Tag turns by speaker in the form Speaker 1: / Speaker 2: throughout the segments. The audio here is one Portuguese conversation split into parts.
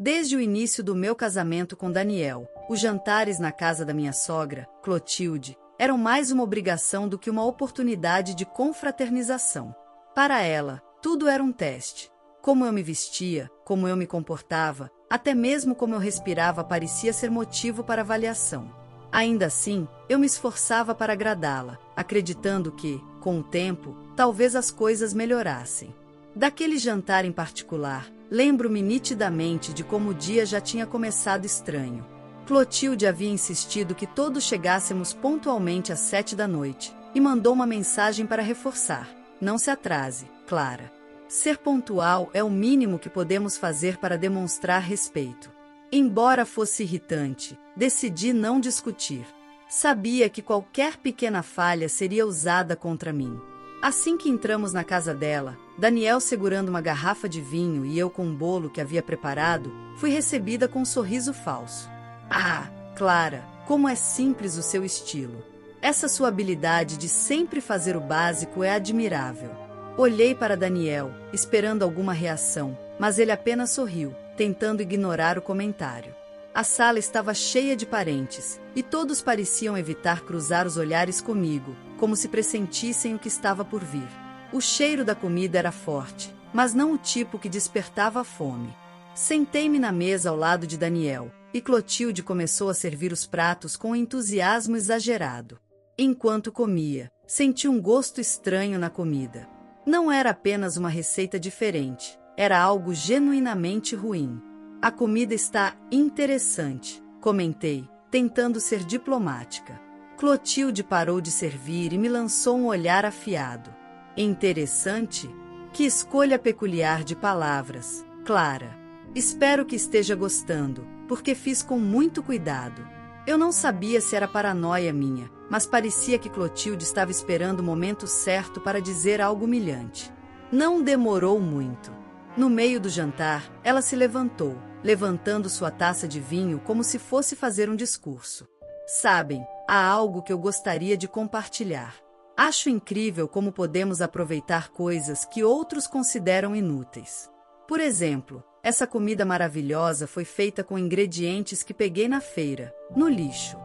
Speaker 1: Desde o início do meu casamento com Daniel, os jantares na casa da minha sogra, Clotilde, eram mais uma obrigação do que uma oportunidade de confraternização. Para ela, tudo era um teste. Como eu me vestia, como eu me comportava, até mesmo como eu respirava parecia ser motivo para avaliação. Ainda assim, eu me esforçava para agradá-la, acreditando que, com o tempo, talvez as coisas melhorassem. Daquele jantar em particular, lembro-me nitidamente de como o dia já tinha começado estranho. Clotilde havia insistido que todos chegássemos pontualmente às 7 da noite, e mandou uma mensagem para reforçar: não se atrase, Clara. Ser pontual é o mínimo que podemos fazer para demonstrar respeito. Embora fosse irritante, decidi não discutir. Sabia que qualquer pequena falha seria usada contra mim. Assim que entramos na casa dela, Daniel segurando uma garrafa de vinho e eu com um bolo que havia preparado, fui recebida com um sorriso falso. Ah, Clara, como é simples o seu estilo. Essa sua habilidade de sempre fazer o básico é admirável. Olhei para Daniel, esperando alguma reação, mas ele apenas sorriu, tentando ignorar o comentário. A sala estava cheia de parentes, e todos pareciam evitar cruzar os olhares comigo, como se pressentissem o que estava por vir. O cheiro da comida era forte, mas não o tipo que despertava a fome. Sentei-me na mesa ao lado de Daniel, e Clotilde começou a servir os pratos com entusiasmo exagerado. Enquanto comia, senti um gosto estranho na comida. Não era apenas uma receita diferente, era algo genuinamente ruim. A comida está interessante, comentei, tentando ser diplomática. Clotilde parou de servir e me lançou um olhar afiado. Interessante? Que escolha peculiar de palavras, Clara. Espero que esteja gostando, porque fiz com muito cuidado. Eu não sabia se era paranoia minha, mas parecia que Clotilde estava esperando o momento certo para dizer algo humilhante. Não demorou muito. No meio do jantar, ela se levantou, levantando sua taça de vinho como se fosse fazer um discurso. Sabem, há algo que eu gostaria de compartilhar. Acho incrível como podemos aproveitar coisas que outros consideram inúteis. Por exemplo, essa comida maravilhosa foi feita com ingredientes que peguei na feira, no lixo.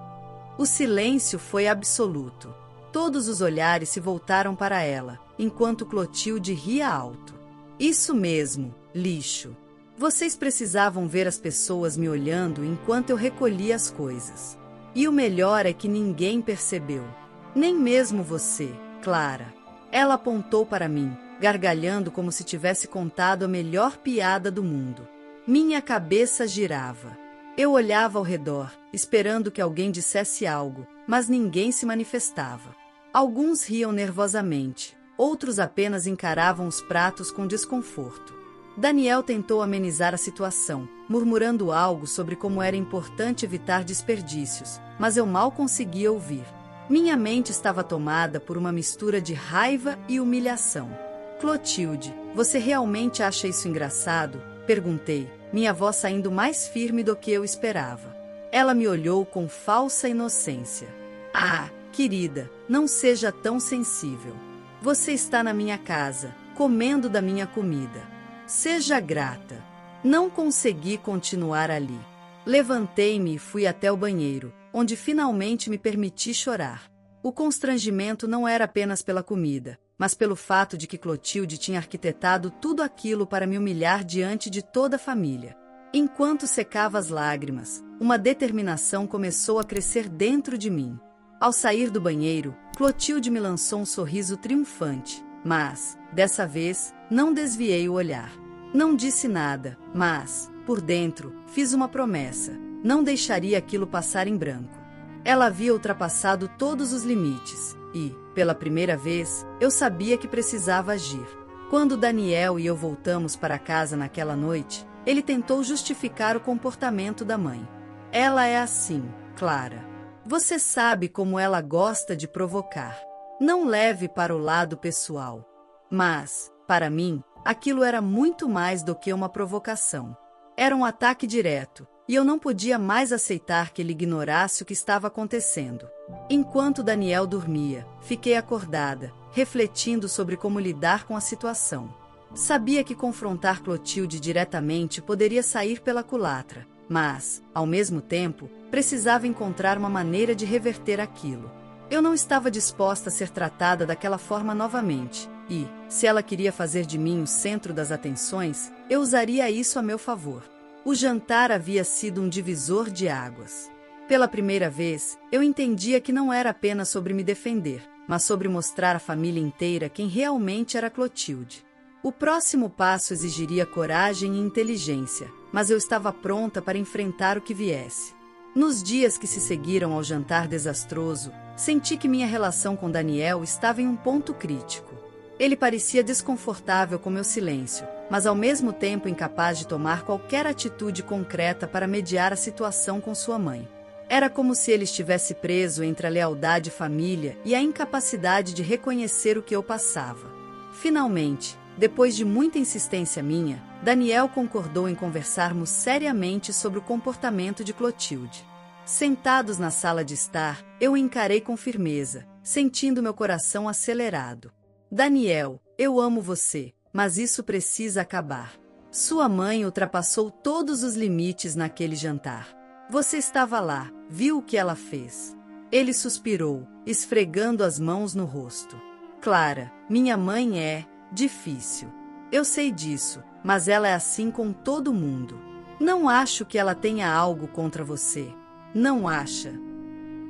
Speaker 1: O silêncio foi absoluto. Todos os olhares se voltaram para ela, enquanto Clotilde ria alto. Isso mesmo, lixo. Vocês precisavam ver as pessoas me olhando enquanto eu recolhia as coisas. E o melhor é que ninguém percebeu. Nem mesmo você, Clara. Ela apontou para mim, gargalhando como se tivesse contado a melhor piada do mundo. Minha cabeça girava. Eu olhava ao redor, esperando que alguém dissesse algo, mas ninguém se manifestava. Alguns riam nervosamente, outros apenas encaravam os pratos com desconforto. Daniel tentou amenizar a situação, murmurando algo sobre como era importante evitar desperdícios, mas eu mal conseguia ouvir. Minha mente estava tomada por uma mistura de raiva e humilhação. Clotilde, você realmente acha isso engraçado? Perguntei, minha voz saindo mais firme do que eu esperava. Ela me olhou com falsa inocência. Ah, querida, não seja tão sensível. Você está na minha casa, comendo da minha comida. Seja grata. Não consegui continuar ali. Levantei-me e fui até o banheiro, onde finalmente me permiti chorar. O constrangimento não era apenas pela comida, mas pelo fato de que Clotilde tinha arquitetado tudo aquilo para me humilhar diante de toda a família. Enquanto secava as lágrimas, uma determinação começou a crescer dentro de mim. Ao sair do banheiro, Clotilde me lançou um sorriso triunfante, mas, dessa vez, não desviei o olhar. Não disse nada, mas, por dentro, fiz uma promessa: não deixaria aquilo passar em branco. Ela havia ultrapassado todos os limites, e, pela primeira vez, eu sabia que precisava agir. Quando Daniel e eu voltamos para casa naquela noite, ele tentou justificar o comportamento da mãe. Ela é assim, Clara. Você sabe como ela gosta de provocar. Não leve para o lado pessoal. Mas, para mim, aquilo era muito mais do que uma provocação. Era um ataque direto, e eu não podia mais aceitar que ele ignorasse o que estava acontecendo. Enquanto Daniel dormia, fiquei acordada, refletindo sobre como lidar com a situação. Sabia que confrontar Clotilde diretamente poderia sair pela culatra, mas, ao mesmo tempo, precisava encontrar uma maneira de reverter aquilo. Eu não estava disposta a ser tratada daquela forma novamente, e, se ela queria fazer de mim o centro das atenções, eu usaria isso a meu favor. O jantar havia sido um divisor de águas. Pela primeira vez, eu entendia que não era apenas sobre me defender, mas sobre mostrar à família inteira quem realmente era Clotilde. O próximo passo exigiria coragem e inteligência, mas eu estava pronta para enfrentar o que viesse. Nos dias que se seguiram ao jantar desastroso, senti que minha relação com Daniel estava em um ponto crítico. Ele parecia desconfortável com meu silêncio, mas ao mesmo tempo incapaz de tomar qualquer atitude concreta para mediar a situação com sua mãe. Era como se ele estivesse preso entre a lealdade à família e a incapacidade de reconhecer o que eu passava. Finalmente, depois de muita insistência minha, Daniel concordou em conversarmos seriamente sobre o comportamento de Clotilde. Sentados na sala de estar, eu o encarei com firmeza, sentindo meu coração acelerado. Daniel, eu amo você, mas isso precisa acabar. Sua mãe ultrapassou todos os limites naquele jantar. Você estava lá, viu o que ela fez. Ele suspirou, esfregando as mãos no rosto. Clara, minha mãe é difícil. Eu sei disso, mas ela é assim com todo mundo. Não acho que ela tenha algo contra você. Não acha?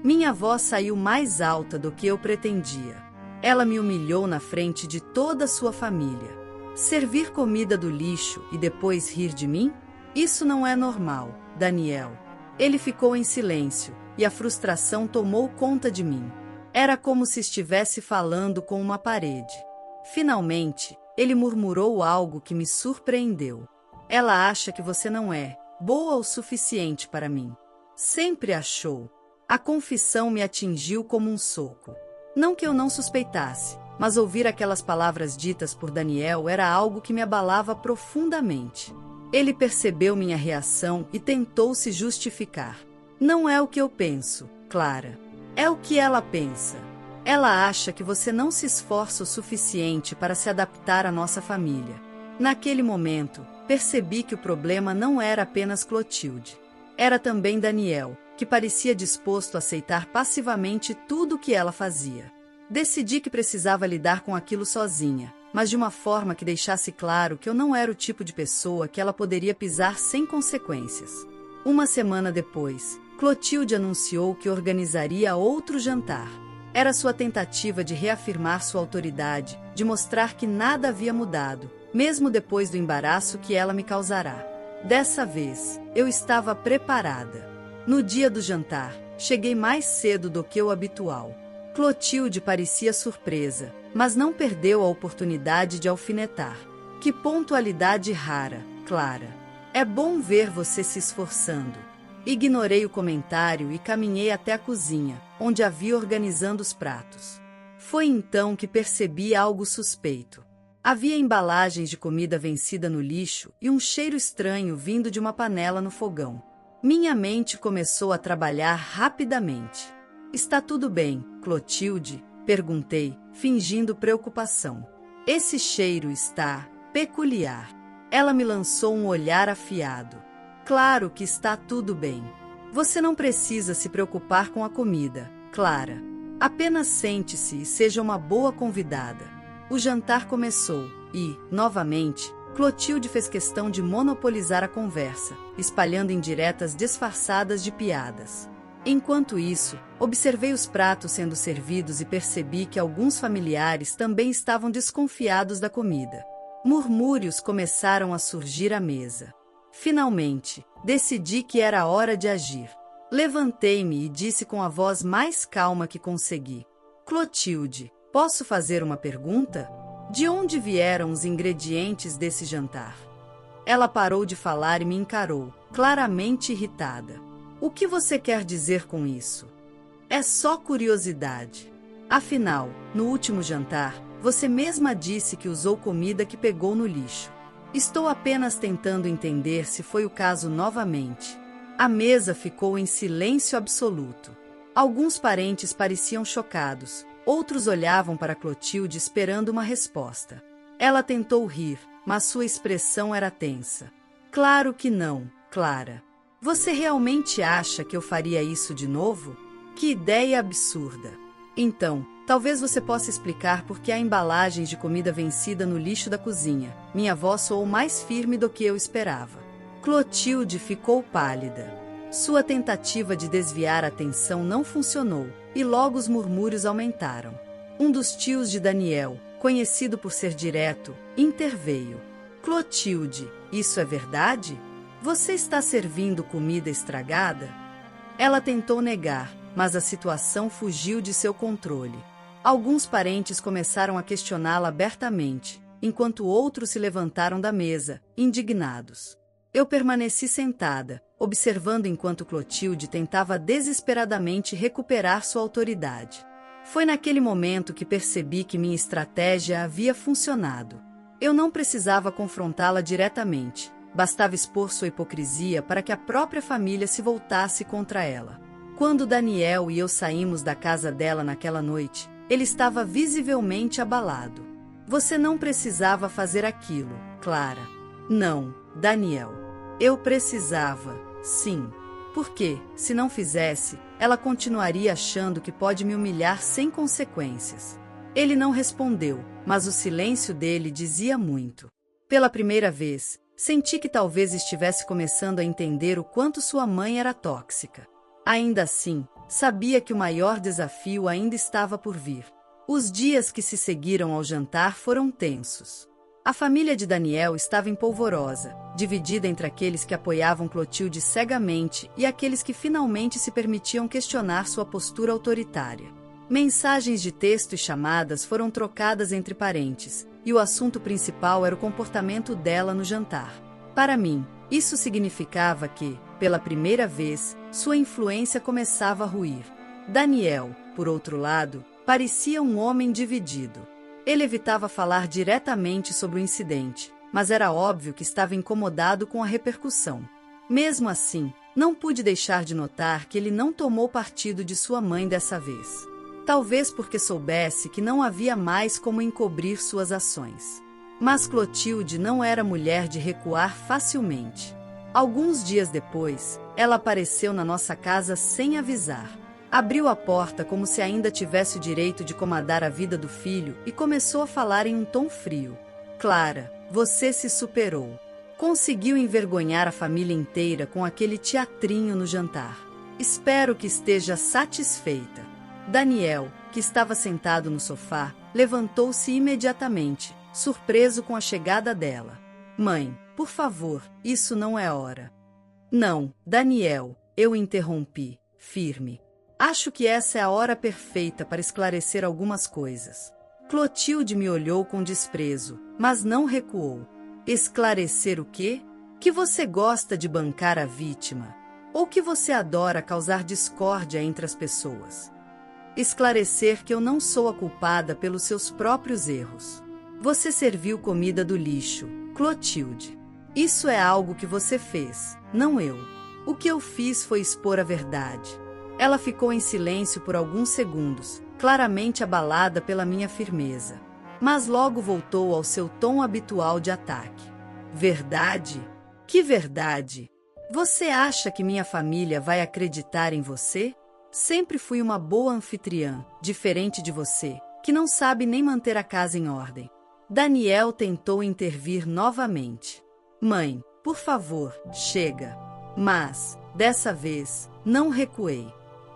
Speaker 1: Minha voz saiu mais alta do que eu pretendia. Ela me humilhou na frente de toda a sua família. Servir comida do lixo e depois rir de mim? Isso não é normal, Daniel. Ele ficou em silêncio, e a frustração tomou conta de mim. Era como se estivesse falando com uma parede. Finalmente, ele murmurou algo que me surpreendeu. Ela acha que você não é boa o suficiente para mim. Sempre achou. A confissão me atingiu como um soco. Não que eu não suspeitasse, mas ouvir aquelas palavras ditas por Daniel era algo que me abalava profundamente. Ele percebeu minha reação e tentou se justificar. Não é o que eu penso, Clara. É o que ela pensa. Ela acha que você não se esforça o suficiente para se adaptar à nossa família. Naquele momento, percebi que o problema não era apenas Clotilde. Era também Daniel, que parecia disposto a aceitar passivamente tudo o que ela fazia. Decidi que precisava lidar com aquilo sozinha, mas de uma forma que deixasse claro que eu não era o tipo de pessoa que ela poderia pisar sem consequências. Uma semana depois, Clotilde anunciou que organizaria outro jantar. Era sua tentativa de reafirmar sua autoridade, de mostrar que nada havia mudado, mesmo depois do embaraço que ela me causará. Dessa vez, eu estava preparada. No dia do jantar, cheguei mais cedo do que o habitual. Clotilde parecia surpresa, mas não perdeu a oportunidade de alfinetar. Que pontualidade rara, Clara. É bom ver você se esforçando. Ignorei o comentário e caminhei até a cozinha, onde a vi organizando os pratos. Foi então que percebi algo suspeito. Havia embalagens de comida vencida no lixo e um cheiro estranho vindo de uma panela no fogão. Minha mente começou a trabalhar rapidamente. Está tudo bem, Clotilde? Perguntei, fingindo preocupação. Esse cheiro está peculiar. Ela me lançou um olhar afiado. Claro que está tudo bem. Você não precisa se preocupar com a comida, Clara. Apenas sente-se e seja uma boa convidada. O jantar começou e, novamente, Clotilde fez questão de monopolizar a conversa, espalhando indiretas disfarçadas de piadas. Enquanto isso, observei os pratos sendo servidos e percebi que alguns familiares também estavam desconfiados da comida. Murmúrios começaram a surgir à mesa. Finalmente, decidi que era hora de agir. Levantei-me e disse com a voz mais calma que consegui: Clotilde, posso fazer uma pergunta? De onde vieram os ingredientes desse jantar? Ela parou de falar e me encarou, claramente irritada. O que você quer dizer com isso? É só curiosidade. Afinal, no último jantar, você mesma disse que usou comida que pegou no lixo. Estou apenas tentando entender se foi o caso novamente. A mesa ficou em silêncio absoluto. Alguns parentes pareciam chocados, outros olhavam para Clotilde esperando uma resposta. Ela tentou rir, mas sua expressão era tensa. Claro que não, Clara. Você realmente acha que eu faria isso de novo? Que ideia absurda. Então, talvez você possa explicar por que há embalagens de comida vencida no lixo da cozinha. Minha voz soou mais firme do que eu esperava. Clotilde ficou pálida. Sua tentativa de desviar a atenção não funcionou, e logo os murmúrios aumentaram. Um dos tios de Daniel, conhecido por ser direto, interveio. Clotilde, isso é verdade? Você está servindo comida estragada? Ela tentou negar, mas a situação fugiu de seu controle. Alguns parentes começaram a questioná-la abertamente, enquanto outros se levantaram da mesa, indignados. Eu permaneci sentada, observando enquanto Clotilde tentava desesperadamente recuperar sua autoridade. Foi naquele momento que percebi que minha estratégia havia funcionado. Eu não precisava confrontá-la diretamente, bastava expor sua hipocrisia para que a própria família se voltasse contra ela. Quando Daniel e eu saímos da casa dela naquela noite, ele estava visivelmente abalado. Você não precisava fazer aquilo, Clara. Não, Daniel. Eu precisava, sim. Porque, se não fizesse, ela continuaria achando que pode me humilhar sem consequências. Ele não respondeu, mas o silêncio dele dizia muito. Pela primeira vez, senti que talvez estivesse começando a entender o quanto sua mãe era tóxica. Ainda assim, sabia que o maior desafio ainda estava por vir. Os dias que se seguiram ao jantar foram tensos. A família de Daniel estava em polvorosa, dividida entre aqueles que apoiavam Clotilde cegamente e aqueles que finalmente se permitiam questionar sua postura autoritária. Mensagens de texto e chamadas foram trocadas entre parentes, e o assunto principal era o comportamento dela no jantar. Para mim, isso significava que, pela primeira vez, sua influência começava a ruir. Daniel, por outro lado, parecia um homem dividido. Ele evitava falar diretamente sobre o incidente, mas era óbvio que estava incomodado com a repercussão. Mesmo assim, não pude deixar de notar que ele não tomou partido de sua mãe dessa vez. Talvez porque soubesse que não havia mais como encobrir suas ações. Mas Clotilde não era mulher de recuar facilmente. Alguns dias depois, ela apareceu na nossa casa sem avisar. Abriu a porta como se ainda tivesse o direito de comandar a vida do filho e começou a falar em um tom frio. Clara, você se superou. Conseguiu envergonhar a família inteira com aquele teatrinho no jantar. Espero que esteja satisfeita. Daniel, que estava sentado no sofá, levantou-se imediatamente, surpreso com a chegada dela. Mãe, por favor, isso não é hora. Não, Daniel, eu interrompi, firme. Acho que essa é a hora perfeita para esclarecer algumas coisas. Clotilde me olhou com desprezo, mas não recuou. Esclarecer o quê? Que você gosta de bancar a vítima? Ou que você adora causar discórdia entre as pessoas? Esclarecer que eu não sou a culpada pelos seus próprios erros. Você serviu comida do lixo, Clotilde. Isso é algo que você fez, não eu. O que eu fiz foi expor a verdade. Ela ficou em silêncio por alguns segundos, claramente abalada pela minha firmeza. Mas logo voltou ao seu tom habitual de ataque. Verdade? Que verdade? Você acha que minha família vai acreditar em você? Sempre fui uma boa anfitriã, diferente de você, que não sabe nem manter a casa em ordem. Daniel tentou intervir novamente. Mãe, por favor, chega. Mas, dessa vez, não recuei.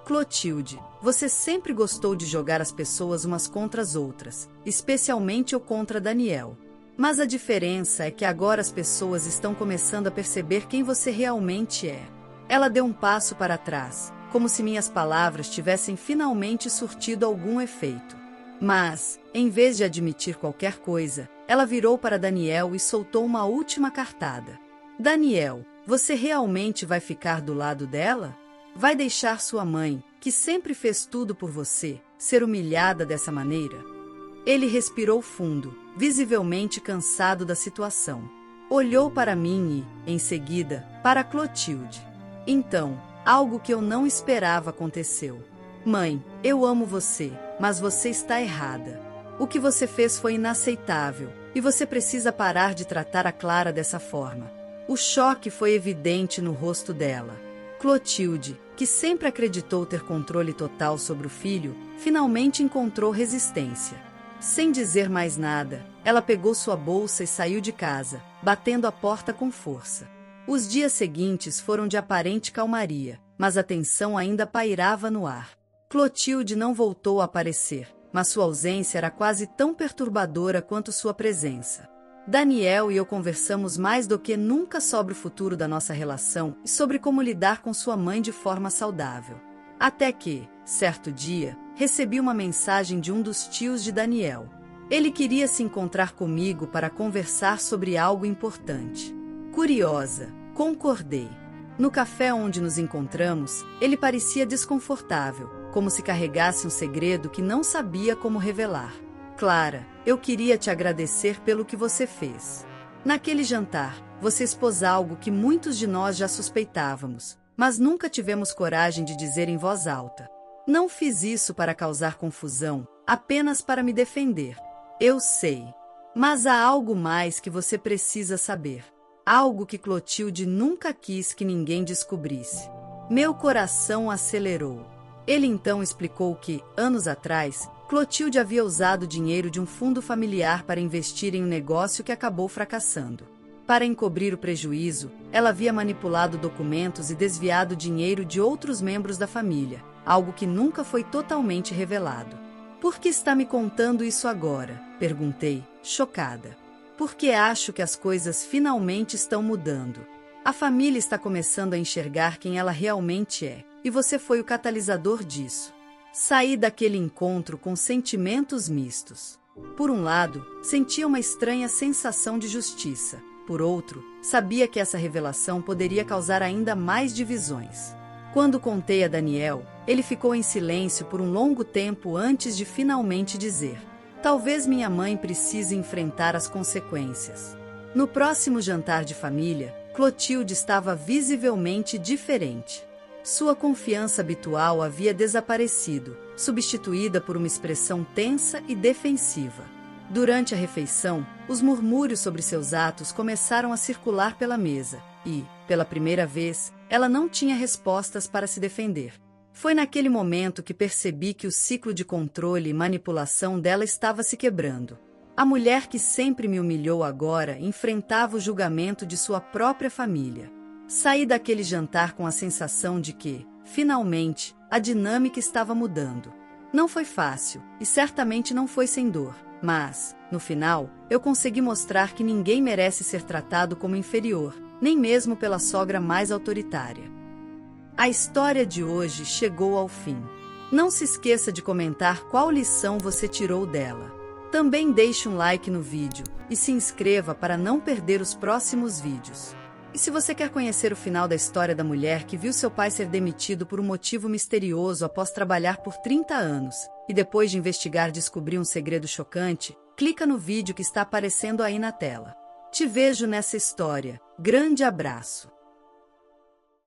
Speaker 1: Clotilde, você sempre gostou de jogar as pessoas umas contra as outras, especialmente eu contra Daniel. Mas a diferença é que agora as pessoas estão começando a perceber quem você realmente é. Ela deu um passo para trás, como se minhas palavras tivessem finalmente surtido algum efeito. Mas, em vez de admitir qualquer coisa, ela virou para Daniel e soltou uma última cartada. Daniel, você realmente vai ficar do lado dela? Vai deixar sua mãe, que sempre fez tudo por você, ser humilhada dessa maneira? Ele respirou fundo, visivelmente cansado da situação. Olhou para mim e, em seguida, para Clotilde. Então, algo que eu não esperava aconteceu. Mãe, eu amo você, mas você está errada. O que você fez foi inaceitável, e você precisa parar de tratar a Clara dessa forma. O choque foi evidente no rosto dela. Clotilde, que sempre acreditou ter controle total sobre o filho, finalmente encontrou resistência. Sem dizer mais nada, ela pegou sua bolsa e saiu de casa, batendo a porta com força. Os dias seguintes foram de aparente calmaria, mas a tensão ainda pairava no ar. Clotilde não voltou a aparecer, mas sua ausência era quase tão perturbadora quanto sua presença. Daniel e eu conversamos mais do que nunca sobre o futuro da nossa relação e sobre como lidar com sua mãe de forma saudável. Até que, certo dia, recebi uma mensagem de um dos tios de Daniel. Ele queria se encontrar comigo para conversar sobre algo importante. Curiosa, concordei. No café onde nos encontramos, ele parecia desconfortável, como se carregasse um segredo que não sabia como revelar. Clara, eu queria te agradecer pelo que você fez. Naquele jantar, você expôs algo que muitos de nós já suspeitávamos, mas nunca tivemos coragem de dizer em voz alta. Não fiz isso para causar confusão, apenas para me defender. Eu sei. Mas há algo mais que você precisa saber. Algo que Clotilde nunca quis que ninguém descobrisse. Meu coração acelerou. Ele então explicou que, anos atrás, Clotilde havia usado dinheiro de um fundo familiar para investir em um negócio que acabou fracassando. Para encobrir o prejuízo, ela havia manipulado documentos e desviado dinheiro de outros membros da família, algo que nunca foi totalmente revelado. Por que está me contando isso agora? Perguntei, chocada. Porque acho que as coisas finalmente estão mudando. A família está começando a enxergar quem ela realmente é, e você foi o catalisador disso. Saí daquele encontro com sentimentos mistos. Por um lado, sentia uma estranha sensação de justiça. Por outro, sabia que essa revelação poderia causar ainda mais divisões. Quando contei a Daniel, ele ficou em silêncio por um longo tempo antes de finalmente dizer: talvez minha mãe precise enfrentar as consequências. No próximo jantar de família, Clotilde estava visivelmente diferente. Sua confiança habitual havia desaparecido, substituída por uma expressão tensa e defensiva. Durante a refeição, os murmúrios sobre seus atos começaram a circular pela mesa e, pela primeira vez, ela não tinha respostas para se defender. Foi naquele momento que percebi que o ciclo de controle e manipulação dela estava se quebrando. A mulher que sempre me humilhou agora enfrentava o julgamento de sua própria família. Saí daquele jantar com a sensação de que, finalmente, a dinâmica estava mudando. Não foi fácil, e certamente não foi sem dor, mas, no final, eu consegui mostrar que ninguém merece ser tratado como inferior, nem mesmo pela sogra mais autoritária. A história de hoje chegou ao fim. Não se esqueça de comentar qual lição você tirou dela. Também deixe um like no vídeo e se inscreva para não perder os próximos vídeos. E se você quer conhecer o final da história da mulher que viu seu pai ser demitido por um motivo misterioso após trabalhar por 30 anos, e depois de investigar descobrir um segredo chocante, clica no vídeo que está aparecendo aí na tela. Te vejo nessa história. Grande abraço!